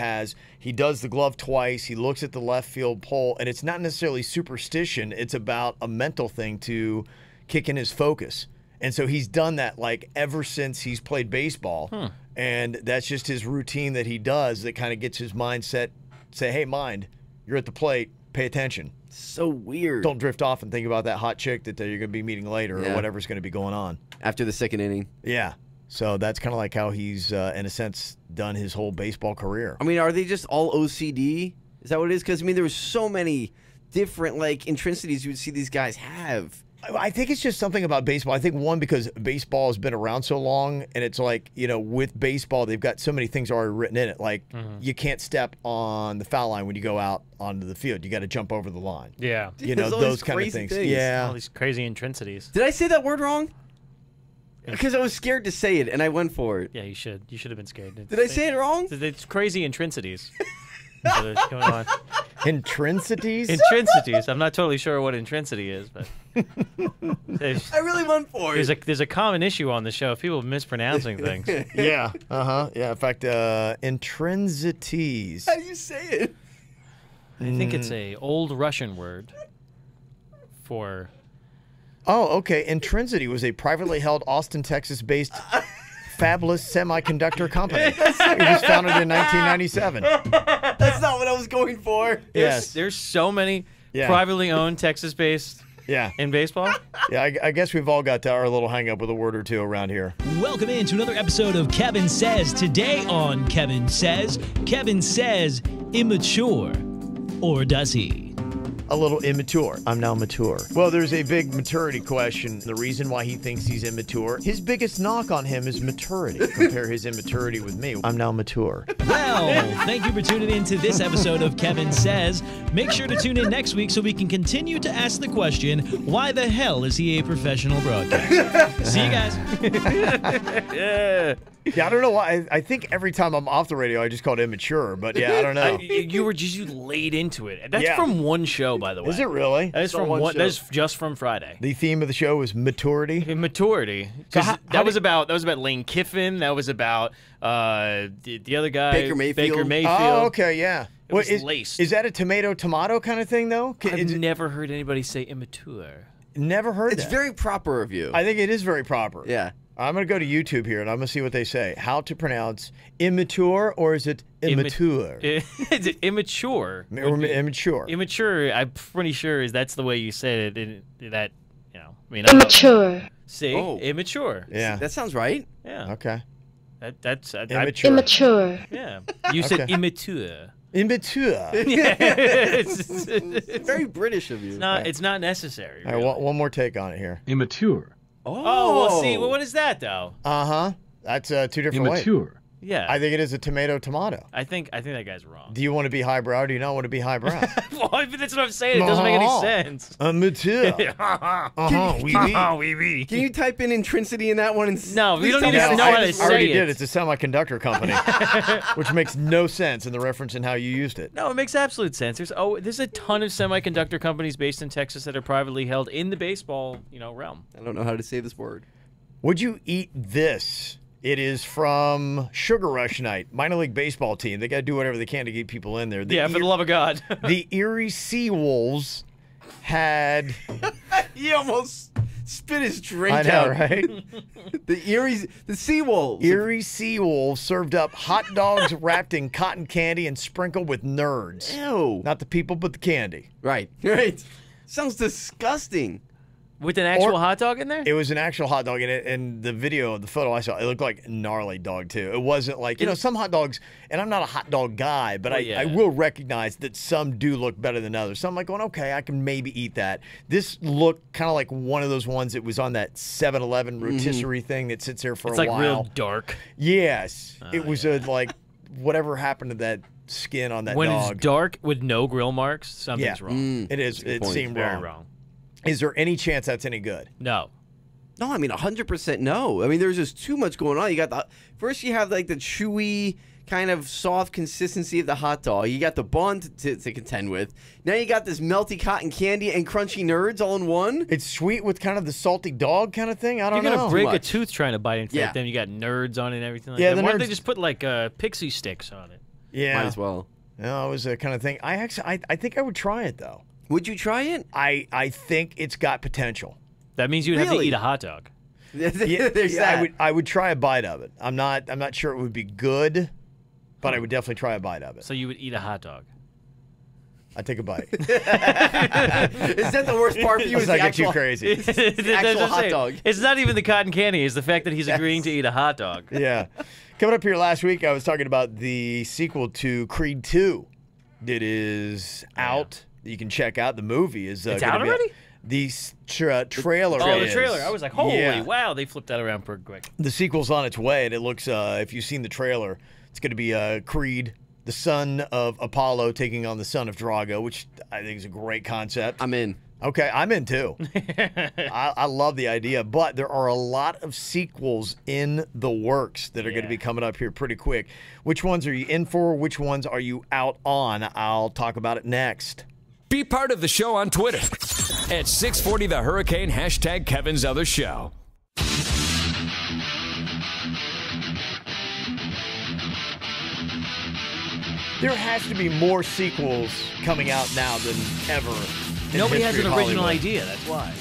Speaker 2: does the glove twice, he looks at the left field pole, and it's not necessarily superstition. It's about a mental thing to kick in his focus. And so he's done that like ever since he's played baseball. And that's just his routine that he does that kind of gets his mindset, say, hey, mind, you're at the plate, pay attention.
Speaker 4: So weird.
Speaker 2: Don't drift off and think about that hot chick that you're going to be meeting later
Speaker 4: Yeah.
Speaker 2: or whatever's going to be going on.
Speaker 4: After the second inning.
Speaker 2: Yeah. So that's kind of like how he's, in a sense, done his whole baseball career.
Speaker 4: I mean, are they just all OCD? Is that what it is? Because, I mean, there were so many different, like, intrinsities you would see these guys have.
Speaker 2: I think it's just something about baseball. I think, one, because baseball has been around so long, and it's like, with baseball, they've got so many things already written in it. Like, you can't step on the foul line when you go out onto the field. You got to jump over the line.
Speaker 3: Yeah.
Speaker 4: There's all
Speaker 2: those
Speaker 4: these
Speaker 2: kind of
Speaker 4: crazy
Speaker 2: things. Yeah.
Speaker 3: All these crazy intrinsities.
Speaker 4: Did I say that word wrong? Because I was scared to say it, and I went for it.
Speaker 3: Yeah, you should. You should have been scared.
Speaker 4: Did I say it wrong?
Speaker 3: It's crazy intrinsities. that are going on.
Speaker 2: Intrinsities?
Speaker 3: Intrinsities. I'm not totally sure what intrinsity is, but
Speaker 4: I really went for it.
Speaker 3: there's a common issue on the show of people mispronouncing things.
Speaker 2: Yeah. Yeah. In fact, intrinsities.
Speaker 4: How do you say it?
Speaker 3: I think it's a old Russian word for.
Speaker 2: Oh, okay. Intrinsity was a privately held Austin, Texas-based fabulous semiconductor company. It was founded in 1997.
Speaker 4: That's not what I was going for.
Speaker 2: Yes.
Speaker 3: There's so many privately owned Texas-based in baseball.
Speaker 2: Yeah, I guess we've all got our little hang-up with a word or two around here.
Speaker 6: Welcome in to another episode of Kevin Says. Today on Kevin Says immature. Or does he?
Speaker 2: A little immature. I'm now mature. Well, there's a big maturity question. The reason why he thinks he's immature, his biggest knock on him is maturity. Compare his immaturity with me. I'm now mature.
Speaker 6: Well, thank you for tuning in to this episode of Kevin Says. Make sure to tune in next week so we can continue to ask the question, why the hell is he a professional broadcaster? See you guys.
Speaker 2: Yeah, I don't know why. I think every time I'm off the radio, I just call it immature. But yeah, I don't know.
Speaker 3: You laid into it. That's from one show, by the way.
Speaker 2: Is it really?
Speaker 3: That is from one. That's just from Friday.
Speaker 2: The theme of the show was maturity.
Speaker 3: Maturity. Because that was about Lane Kiffin. That was about the other guy,
Speaker 4: Baker Mayfield.
Speaker 2: Oh, okay, yeah.
Speaker 3: It was laced.
Speaker 2: Is that a tomato kind of thing though?
Speaker 3: I've never heard anybody say immature.
Speaker 2: Never heard
Speaker 4: It's
Speaker 2: that.
Speaker 4: very proper of you.
Speaker 2: I think it is very proper.
Speaker 4: Yeah.
Speaker 2: I'm going to go to YouTube here, and I'm going to see what they say. How to pronounce immature, or is it immature?
Speaker 3: Is it immature?
Speaker 2: Or immature.
Speaker 3: Immature, I'm pretty sure that's the way you said it.
Speaker 7: Immature.
Speaker 3: See?
Speaker 4: Oh.
Speaker 3: Immature.
Speaker 2: Yeah.
Speaker 4: That sounds right.
Speaker 3: Yeah.
Speaker 2: Okay.
Speaker 3: That's
Speaker 2: Immature.
Speaker 7: Immature.
Speaker 3: yeah. You said
Speaker 2: Okay.
Speaker 3: immature.
Speaker 2: Immature.
Speaker 3: Yeah. it's
Speaker 4: Very British of you.
Speaker 3: not. It's not necessary.
Speaker 2: All right,
Speaker 3: really.
Speaker 2: one more take on it here.
Speaker 8: Immature.
Speaker 3: Oh, well, see, well, what is that though?
Speaker 2: Uh-huh. That's two different ways.
Speaker 8: Immature.
Speaker 3: Yeah.
Speaker 2: I think it is a tomato.
Speaker 3: I think that guy's wrong.
Speaker 2: Do you want to be highbrow or do you not want to be highbrow?
Speaker 3: Well, that's what I'm saying. It doesn't make any sense.
Speaker 2: Immature. Oui, oui.
Speaker 4: Can you type in intrinsity in that one? And
Speaker 3: No, we
Speaker 4: please
Speaker 3: don't
Speaker 4: tell
Speaker 3: need
Speaker 4: me
Speaker 3: to
Speaker 4: how
Speaker 3: know
Speaker 4: to
Speaker 3: how
Speaker 4: say
Speaker 3: to
Speaker 4: this
Speaker 2: I already
Speaker 3: say
Speaker 2: did.
Speaker 3: it.
Speaker 2: It's a semiconductor company, which makes no sense in the reference and how you used it.
Speaker 3: No, it makes absolute sense. There's a ton of semiconductor companies based in Texas that are privately held in the baseball, realm.
Speaker 4: I don't know how to say this word.
Speaker 2: Would you eat this? It is from Sugar Rush Night, minor league baseball team. They got to do whatever they can to get people in there.
Speaker 3: For the love of God.
Speaker 2: The Erie Seawolves had.
Speaker 4: He almost spit his drink
Speaker 2: I know,
Speaker 4: out.
Speaker 2: right?
Speaker 4: The Seawolves.
Speaker 2: Erie Seawolves served up hot dogs wrapped in cotton candy and sprinkled with nerds.
Speaker 4: Ew.
Speaker 2: Not the people, but the candy.
Speaker 4: Right. Sounds disgusting.
Speaker 3: With an actual hot dog in there?
Speaker 2: It was an actual hot dog in it, and the video, the photo I saw, it looked like a gnarly dog too. It wasn't like, some hot dogs, and I'm not a hot dog guy, but I will recognize that some do look better than others. So I'm like going, okay, I can maybe eat that. This looked kind of like one of those ones that was on that 7-Eleven rotisserie thing that sits there for a while.
Speaker 3: It's like real dark.
Speaker 2: Yes. It was like whatever happened to that skin on that
Speaker 3: when
Speaker 2: dog.
Speaker 3: When it's dark with no grill marks, something's wrong.
Speaker 2: It is. It seemed
Speaker 3: very wrong.
Speaker 2: Is there any chance that's any good?
Speaker 3: No.
Speaker 4: No, I mean 100% no. I mean there's just too much going on. You got first you have like the chewy kind of soft consistency of the hot dog. You got the bun to contend with. Now you got this melty cotton candy and crunchy nerds all in one.
Speaker 2: It's sweet with kind of the salty dog kind of thing. I don't know.
Speaker 3: You're gonna break a tooth trying to bite into it. Then you got nerds on it and everything like that. Why don't they just put like pixie sticks on it?
Speaker 2: Yeah,
Speaker 4: might as well.
Speaker 2: No, it was a kind of thing. I think I would try it though.
Speaker 4: Would you try it?
Speaker 2: I think it's got potential.
Speaker 3: That means you'd have to eat a hot dog.
Speaker 2: I would try a bite of it. I'm not sure it would be good, but I would definitely try a bite of it.
Speaker 3: So you would eat a hot dog?
Speaker 2: I'd take a bite.
Speaker 4: Is that the worst part for you?
Speaker 2: Let's not get too crazy.
Speaker 4: The actual hot dog.
Speaker 3: It's not even the cotton candy. It's the fact that he's agreeing to eat a hot dog.
Speaker 2: Yeah. Coming up here last week, I was talking about the sequel to Creed 2. It is out. You can check out. The movie is
Speaker 3: it's out already?
Speaker 2: The trailer
Speaker 3: Oh,
Speaker 2: is.
Speaker 3: the trailer. I was like, holy wow, they flipped that around pretty quick.
Speaker 2: The sequel's on its way, and it looks, if you've seen the trailer, it's going to be Creed, the son of Apollo taking on the son of Drago, which I think is a great concept.
Speaker 4: I'm in.
Speaker 2: Okay, I'm in too. I love the idea, but there are a lot of sequels in the works that are going to be coming up here pretty quick. Which ones are you in for? Which ones are you out on? I'll talk about it next.
Speaker 1: Be part of the show on Twitter at 640 The Hurricane, hashtag Kevin's Other Show.
Speaker 2: There has to be more sequels coming out now than ever.
Speaker 3: Nobody has an original idea, that's why.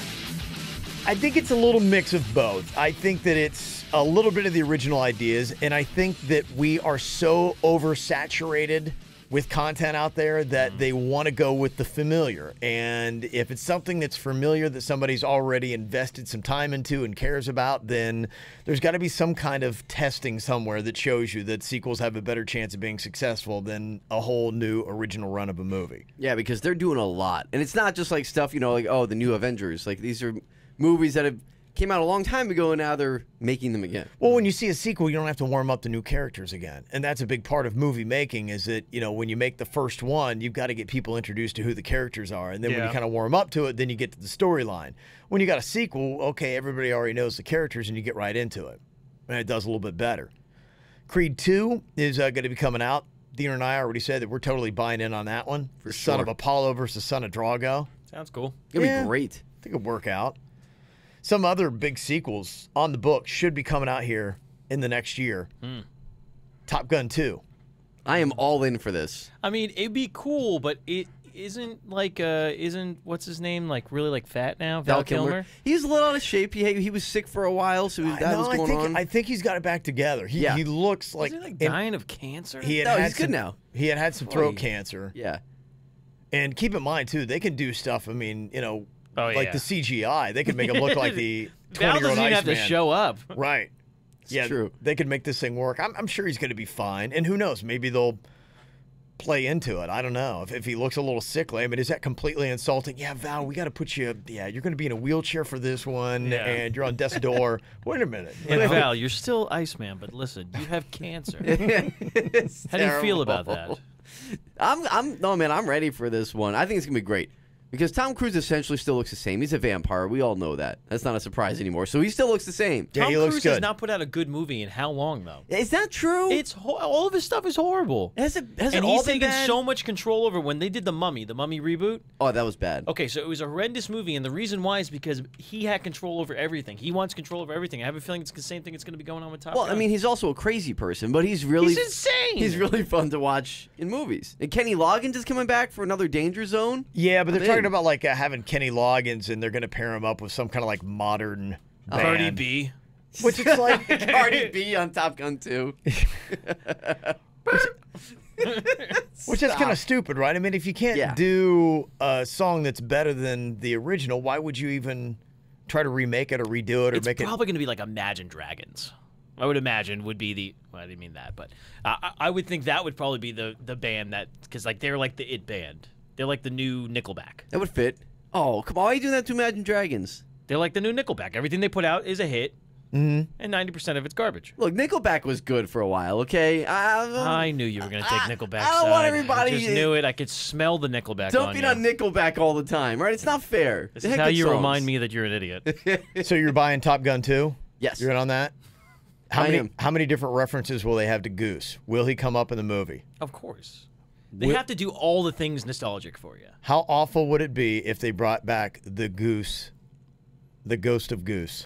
Speaker 2: I think it's a little mix of both. I think that it's a little bit of the original ideas, and I think that we are so oversaturated with content out there that they want to go with the familiar. And if it's something that's familiar that somebody's already invested some time into and cares about, then there's got to be some kind of testing somewhere that shows you that sequels have a better chance of being successful than a whole new original run of a movie.
Speaker 4: Yeah, because they're doing a lot. And it's not just like stuff, like, oh, the new Avengers. Like, these are movies that came out a long time ago, and now they're making them again.
Speaker 2: Well, when you see a sequel, you don't have to warm up the new characters again. And that's a big part of movie making is that, when you make the first one, you've got to get people introduced to who the characters are. And then when you kind of warm up to it, then you get to the storyline. When you got a sequel, okay, everybody already knows the characters and you get right into it. And it does a little bit better. Creed 2 is going to be coming out. Dean and I already said that we're totally buying in on that one. For sure. Son of Apollo versus Son of Drago.
Speaker 3: Sounds cool.
Speaker 4: It'll be great.
Speaker 2: I think it'll work out. Some other big sequels on the book should be coming out here in the next year. Top Gun 2.
Speaker 4: I am all in for this.
Speaker 3: I mean, it'd be cool, but it isn't like isn't what's his name like really like fat now? Val Kilmer.
Speaker 4: He's a little out of shape. He was sick for a while, so that was going on.
Speaker 2: I think he's got it back together. He looks like,
Speaker 3: is he like dying of cancer.
Speaker 2: He's good now. He had some throat cancer.
Speaker 4: Yeah.
Speaker 2: And keep in mind too, they can do stuff. I mean, like the CGI, they could make him look like the 20-year-old Iceman.
Speaker 3: Val doesn't even have to show up.
Speaker 2: Right.
Speaker 4: It's true.
Speaker 2: They could make this thing work. I'm sure he's going to be fine. And who knows? Maybe they'll play into it. I don't know. If he looks a little sickly, I mean, is that completely insulting? Yeah, Val, we got to put you. Yeah, you're going to be in a wheelchair for this one, and you're on death's door. Wait a minute.
Speaker 3: Val, you're still Iceman, but listen, you have cancer. How do you feel about that?
Speaker 4: I'm ready for this one. I think it's going to be great. Because Tom Cruise essentially still looks the same. He's a vampire. We all know that. That's not a surprise anymore. So he still looks the same.
Speaker 2: Yeah,
Speaker 3: Tom
Speaker 2: he looks
Speaker 3: Cruise
Speaker 2: good.
Speaker 3: has not put out a good movie in how long, though?
Speaker 4: Is that true?
Speaker 3: It's all of his stuff is horrible.
Speaker 4: Has it all
Speaker 3: and he's
Speaker 4: been
Speaker 3: taken
Speaker 4: bad?
Speaker 3: so much control over when they did the Mummy reboot.
Speaker 4: Oh, that was bad.
Speaker 3: Okay, so it was a horrendous movie, and the reason why is because he had control over everything. He wants control over everything. I have a feeling it's the same thing that's going to be going on with Top Gun.
Speaker 4: Well, I mean, he's also a crazy person, but he's
Speaker 3: insane.
Speaker 4: He's really fun to watch in movies. And Kenny Loggins is coming back for another Danger Zone.
Speaker 2: Yeah, but they're talking about like having Kenny Loggins, and they're going to pair him up with some kind of like modern band.
Speaker 3: Cardi B.
Speaker 2: Which is like
Speaker 4: Cardi B on Top Gun 2.
Speaker 2: Which is kind of stupid, right? I mean, if you can't do a song that's better than the original, why would you even try to remake it or redo it or
Speaker 3: It's
Speaker 2: make it?
Speaker 3: probably going to be like Imagine Dragons. I would imagine would be the. Well, I didn't mean that, but I would think that would probably be the band that, because like they're like the it band. They're like the new Nickelback.
Speaker 4: That would fit. Oh, come on. Why are you doing that to Imagine Dragons?
Speaker 3: They're like the new Nickelback. Everything they put out is a hit, and 90% of it's garbage.
Speaker 4: Look, Nickelback was good for a while, okay?
Speaker 3: I knew you were going to take Nickelback.
Speaker 4: I don't want everybody.
Speaker 3: I just knew it. I could smell the Nickelback
Speaker 4: Dumping on Nickelback all the time, right? It's not fair.
Speaker 3: This is how you remind me that you're an idiot.
Speaker 2: So you're buying Top Gun 2?
Speaker 4: Yes.
Speaker 2: You're in on that? How many different references will they have to Goose? Will he come up in the movie?
Speaker 3: Of course. They have to do all the things nostalgic for you.
Speaker 2: How awful would it be if they brought back the Goose, the ghost of Goose?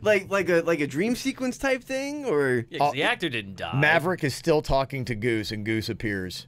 Speaker 4: like a dream sequence type thing, or
Speaker 3: Yeah, 'cause the actor didn't die.
Speaker 2: Maverick is still talking to Goose, and Goose appears.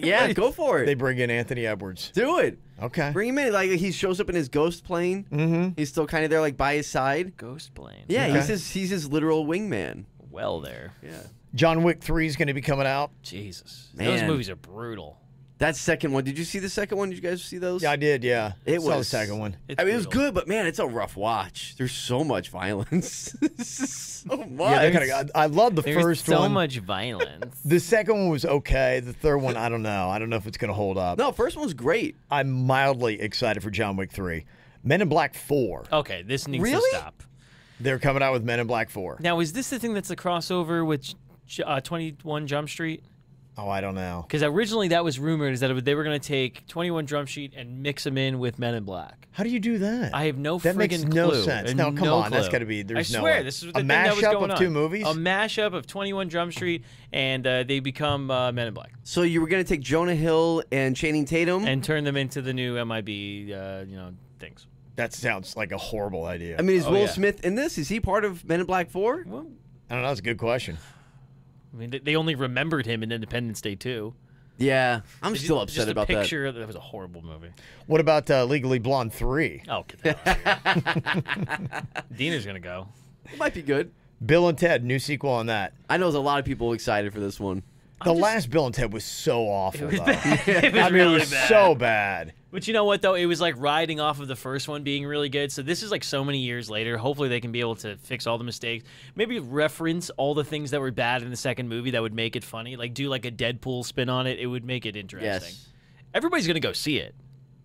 Speaker 4: Yeah, go for it.
Speaker 2: They bring in Anthony Edwards.
Speaker 4: Do it.
Speaker 2: Okay.
Speaker 4: Bring him in. Like he shows up in his ghost plane. Mm-hmm. He's still kind of there, like by his side.
Speaker 3: Ghost plane.
Speaker 4: Yeah,
Speaker 2: Okay.
Speaker 4: he's his literal wingman.
Speaker 3: Well, there.
Speaker 4: Yeah.
Speaker 2: John Wick 3 is going to be coming out.
Speaker 3: Jesus.
Speaker 4: Man.
Speaker 3: Those movies are brutal.
Speaker 4: That second one. Did you see the second one? Did you guys see those?
Speaker 2: Yeah, I did. Yeah,
Speaker 4: It
Speaker 2: Saw the
Speaker 4: was-
Speaker 2: second one.
Speaker 4: I mean, it was good, but man, it's a rough watch. There's so much violence. so much.
Speaker 2: Yeah, they kinda, I love the
Speaker 3: There's
Speaker 2: first
Speaker 3: so
Speaker 2: one.
Speaker 3: much violence.
Speaker 2: The second one was okay. The third one, I don't know. I don't know if it's going to hold up.
Speaker 4: No, first one's great.
Speaker 2: I'm mildly excited for John Wick 3. Men in Black 4.
Speaker 3: Okay, this needs
Speaker 4: Really?
Speaker 3: to stop.
Speaker 2: They're coming out with Men in Black 4.
Speaker 3: Now, is this the thing that's a crossover with 21 Jump Street?
Speaker 2: Oh, I don't know.
Speaker 3: Because originally that was rumored is that they were going to take 21 Jump Street and mix them in with Men in Black.
Speaker 2: How do you do that?
Speaker 3: I have no
Speaker 2: That makes
Speaker 3: friggin'
Speaker 2: no
Speaker 3: clue.
Speaker 2: sense. No, come on. That's got to be. There's
Speaker 3: I
Speaker 2: no
Speaker 3: swear,
Speaker 2: way.
Speaker 3: this is the
Speaker 2: a
Speaker 3: thing that was
Speaker 2: mashup
Speaker 3: going
Speaker 2: of
Speaker 3: on.
Speaker 2: two movies.
Speaker 3: A mashup of 21 Jump Street, and they become Men in Black.
Speaker 4: So you were gonna take Jonah Hill and Channing Tatum
Speaker 3: And turn them into the new MIB, things.
Speaker 2: That sounds like a horrible idea.
Speaker 4: I mean, is Will
Speaker 3: yeah.
Speaker 4: Smith in this? Is he part of Men in Black 4?
Speaker 3: Well,
Speaker 2: I don't know. That's a good question.
Speaker 3: I mean, they only remembered him in Independence Day 2.
Speaker 4: Yeah, I'm still upset about
Speaker 3: that. That was a horrible movie.
Speaker 2: What about Legally Blonde 3?
Speaker 3: Oh, get that. Dina's going to go.
Speaker 4: It might be good.
Speaker 2: Bill and Ted, new sequel on that.
Speaker 4: I know there's a lot of people excited for this one.
Speaker 2: The last Bill and Ted was so awful.
Speaker 3: It was
Speaker 2: though.
Speaker 3: bad. It was
Speaker 2: I mean,
Speaker 3: really
Speaker 2: it was
Speaker 3: bad.
Speaker 2: so bad.
Speaker 3: But you know what, though? It was like riding off of the first one being really good. So this is like so many years later. Hopefully they can be able to fix all the mistakes. Maybe reference all the things that were bad in the second movie that would make it funny. Like do like a Deadpool spin on it. It would make it interesting.
Speaker 4: Yes.
Speaker 3: Everybody's going to go see it.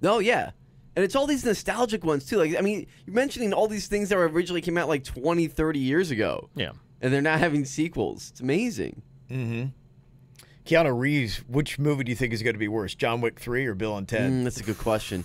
Speaker 4: No, yeah. And it's all these nostalgic ones, too. Like, I mean, you're mentioning all these things that originally came out like 20, 30 years ago.
Speaker 3: Yeah.
Speaker 4: And they're now having sequels. It's amazing.
Speaker 2: Mm-hmm. Keanu Reeves, which movie do you think is going to be worse, John Wick 3 or Bill and Ted?
Speaker 4: That's a good question.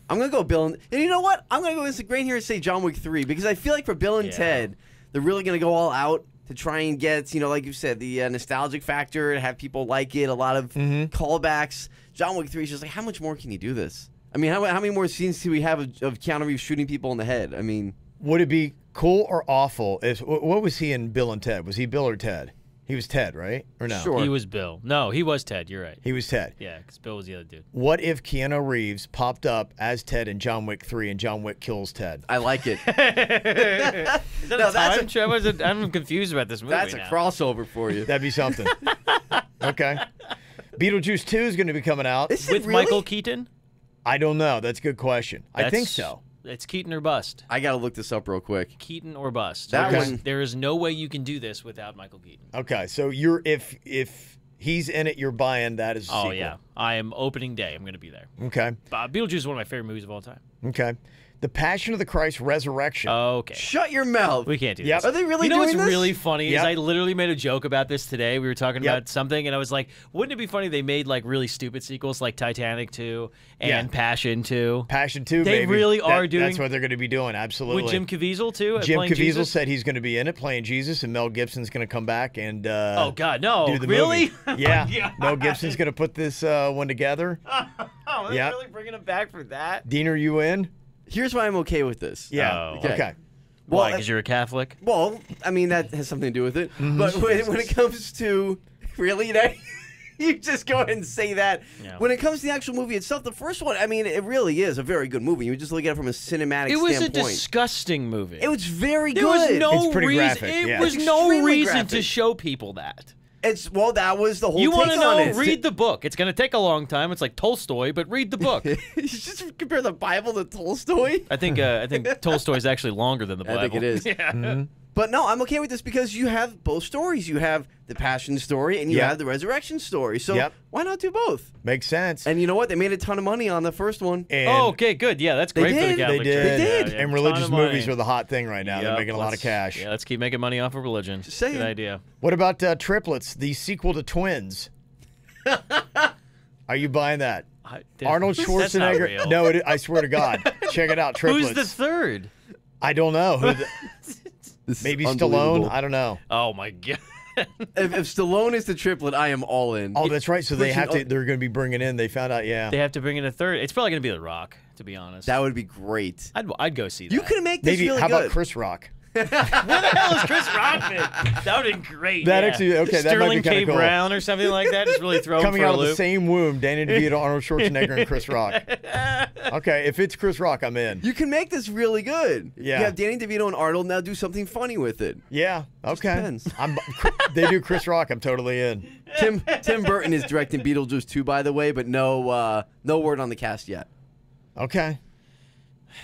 Speaker 4: I'm going to go Bill and you know what? I'm going to go against the grain here and say John Wick 3 because I feel like for Bill and Ted, they're really going to go all out to try and get, like you said, the nostalgic factor, to have people like it, a lot of callbacks. John Wick 3 is just like, how much more can you do this? I mean, how many more scenes do we have of Keanu Reeves shooting people in the head? I mean,
Speaker 2: would it be cool or awful if what was he in Bill and Ted? Was he Bill or Ted? He was Ted, right? Or no?
Speaker 4: Sure.
Speaker 3: He was Bill. No, he was Ted. You're right.
Speaker 2: He was Ted.
Speaker 3: Yeah, because Bill was the other dude.
Speaker 2: What if Keanu Reeves popped up as Ted in John Wick 3 and John Wick kills Ted?
Speaker 4: I like it.
Speaker 3: Is that a time travel? I'm confused about this movie
Speaker 4: That's a
Speaker 3: now.
Speaker 4: crossover for you.
Speaker 2: That'd be something. Okay. Beetlejuice 2 is going to be coming out.
Speaker 4: Is it
Speaker 3: With
Speaker 4: really?
Speaker 3: Michael Keaton?
Speaker 2: I don't know. That's a good question. I think
Speaker 3: That's-
Speaker 2: so.
Speaker 3: It's Keaton or bust.
Speaker 4: I got to look this up real quick.
Speaker 3: Keaton or bust.
Speaker 4: That
Speaker 3: Because
Speaker 4: one-
Speaker 3: there is no way you can do this without Michael Keaton.
Speaker 2: Okay, so you're if he's in it, you're buying that as a
Speaker 3: Oh
Speaker 2: sequel.
Speaker 3: yeah, I am opening day. I'm going to be there.
Speaker 2: Okay.
Speaker 3: Beetlejuice is one of my favorite movies of all time.
Speaker 2: Okay. The Passion of the Christ Resurrection.
Speaker 3: Okay.
Speaker 4: Shut your mouth.
Speaker 3: We can't do
Speaker 2: Yep.
Speaker 3: this.
Speaker 4: Are they really
Speaker 3: You know
Speaker 4: doing
Speaker 3: what's
Speaker 4: this?
Speaker 3: really funny is
Speaker 2: Yep.
Speaker 3: I literally made a joke about this today. We were talking
Speaker 2: Yep.
Speaker 3: about something, and I was like, wouldn't it be funny they made like really stupid sequels like Titanic 2 and
Speaker 2: Yeah.
Speaker 3: Passion 2
Speaker 2: Passion 2,
Speaker 3: They
Speaker 2: baby.
Speaker 3: really are
Speaker 2: That's
Speaker 3: doing-
Speaker 2: what they're going to be doing, absolutely.
Speaker 3: with Jim Caviezel too?
Speaker 2: Jim
Speaker 3: playing
Speaker 2: Caviezel
Speaker 3: Jesus?
Speaker 2: said he's going to be in it playing Jesus, and Mel Gibson's going to come back and
Speaker 3: Oh God, no!
Speaker 2: do the
Speaker 3: Really?
Speaker 2: movie. Yeah.
Speaker 3: God.
Speaker 2: Mel Gibson's going to put this one together.
Speaker 3: Oh, they're
Speaker 2: Yeah.
Speaker 3: really bringing him back for that?
Speaker 2: Dean, are you in?
Speaker 4: Here's why I'm okay with this.
Speaker 2: Yeah.
Speaker 3: Oh.
Speaker 2: Okay.
Speaker 4: Well,
Speaker 3: Why? Because you're a Catholic?
Speaker 4: Well, I mean, that has something to do with it. But when it comes to... Really? You just go ahead and say that.
Speaker 3: Yeah.
Speaker 4: When it comes to the actual movie itself, the first one, I mean, it really is a very good movie. You just look at it from a cinematic
Speaker 3: It was a
Speaker 4: standpoint.
Speaker 3: disgusting movie.
Speaker 4: It was very
Speaker 3: There
Speaker 4: good.
Speaker 3: was no
Speaker 2: It's pretty
Speaker 3: reason.
Speaker 2: graphic,
Speaker 3: It
Speaker 2: yeah.
Speaker 3: was
Speaker 4: It's
Speaker 3: no
Speaker 4: extremely
Speaker 3: reason to
Speaker 4: graphic.
Speaker 3: show people that.
Speaker 4: That was the whole
Speaker 3: You
Speaker 4: want to know?
Speaker 3: Read the book. It's going to take a long time. It's like Tolstoy, but read the book.
Speaker 4: You just compare the Bible to Tolstoy?
Speaker 3: I think Tolstoy is actually longer than the Bible.
Speaker 4: I think it is.
Speaker 3: Yeah.
Speaker 2: Mm-hmm.
Speaker 4: But no, I'm okay with this because you have both stories. You have the passion story and you have the resurrection story. So why not do both?
Speaker 2: Makes sense.
Speaker 4: And you know what? They made a ton of money on the first one.
Speaker 2: And
Speaker 3: okay, good. Yeah, that's great for the Catholic Church.
Speaker 2: They did.
Speaker 3: Yeah,
Speaker 2: and religious movies are the hot thing right now. They're making a lot of cash.
Speaker 3: Yeah, let's keep making money off of religion.
Speaker 4: Just saying.
Speaker 3: Good idea.
Speaker 2: What about Triplets, the sequel to Twins? Are you buying that? Arnold Schwarzenegger. No, I swear to God. Check it out. Triplets.
Speaker 3: Who's the third?
Speaker 2: I don't know. Maybe Stallone? I don't know.
Speaker 3: Oh, my God.
Speaker 4: If Stallone is the triplet, I am all in.
Speaker 2: Oh, that's right. So they're going to be bringing in, they found out,
Speaker 3: They have to bring in a third. It's probably going to be The Rock, to be honest.
Speaker 4: That would be great.
Speaker 3: I'd go see that.
Speaker 4: You could make this really good.
Speaker 2: How about Chris Rock?
Speaker 3: Where the hell is Chris Rock been? That would have been great.
Speaker 2: Actually, okay, that might be kind of cool.
Speaker 3: Brown or something like that. Just really throw
Speaker 2: coming
Speaker 3: him for
Speaker 2: out
Speaker 3: a
Speaker 2: of
Speaker 3: loop.
Speaker 2: the same womb, Danny DeVito, Arnold Schwarzenegger, and Chris Rock. Okay, if it's Chris Rock, I'm in.
Speaker 4: You can make this really good.
Speaker 2: Yeah.
Speaker 4: You have Danny DeVito and Arnold now do something funny with it.
Speaker 2: Yeah. Okay. They do Chris Rock. I'm totally in.
Speaker 4: Tim Burton is directing Beetlejuice 2, by the way, but no word on the cast yet.
Speaker 2: Okay.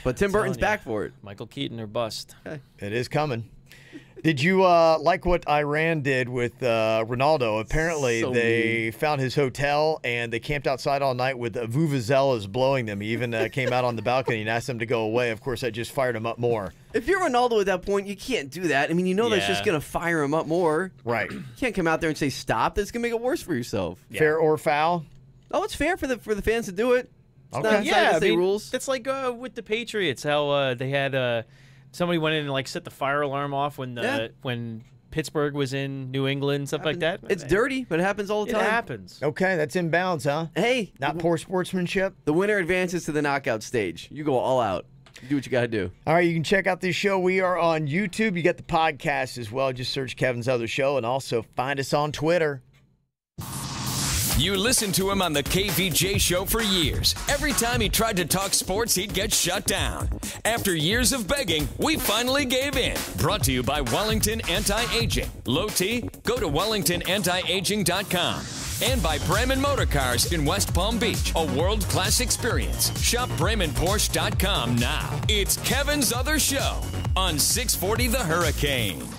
Speaker 4: But Tim Burton's back for it.
Speaker 3: Michael Keaton or bust.
Speaker 4: Okay.
Speaker 2: It is coming. Did you like what Iran did with Ronaldo? Apparently, they found his hotel and they camped outside all night with vuvuzelas blowing them. He even came out on the balcony and asked them to go away. Of course, that just fired him up more.
Speaker 4: If you're Ronaldo at that point, you can't do that. I mean, that's just going to fire him up more.
Speaker 2: Right.
Speaker 4: You can't come out there and say stop. That's going to make it worse for yourself.
Speaker 2: Yeah. Fair or foul?
Speaker 4: Oh, it's fair for the fans to do it.
Speaker 2: Okay.
Speaker 4: Rules.
Speaker 3: That's like with the Patriots, how they had somebody went in and set the fire alarm off when Pittsburgh was in New England, stuff like that.
Speaker 4: It's dirty, but it happens all the time.
Speaker 3: It happens.
Speaker 2: Okay, that's in bounds, huh?
Speaker 4: Hey,
Speaker 2: not poor sportsmanship.
Speaker 4: The winner advances to the knockout stage. You go all out. You do what you got to do.
Speaker 2: All right, you can check out this show. We are on YouTube. You get the podcast as well. Just search Kevin's Other Show, and also find us on Twitter.
Speaker 1: You listened to him on the KVJ show for years. Every time he tried to talk sports, he'd get shut down. After years of begging, we finally gave in. Brought to you by Wellington Anti-Aging. Low T? Go to WellingtonAntiAging.com. And by Bremen Motor Cars in West Palm Beach. A world-class experience. Shop BremenPorsche.com now. It's Kevin's Other Show on 640 The Hurricane.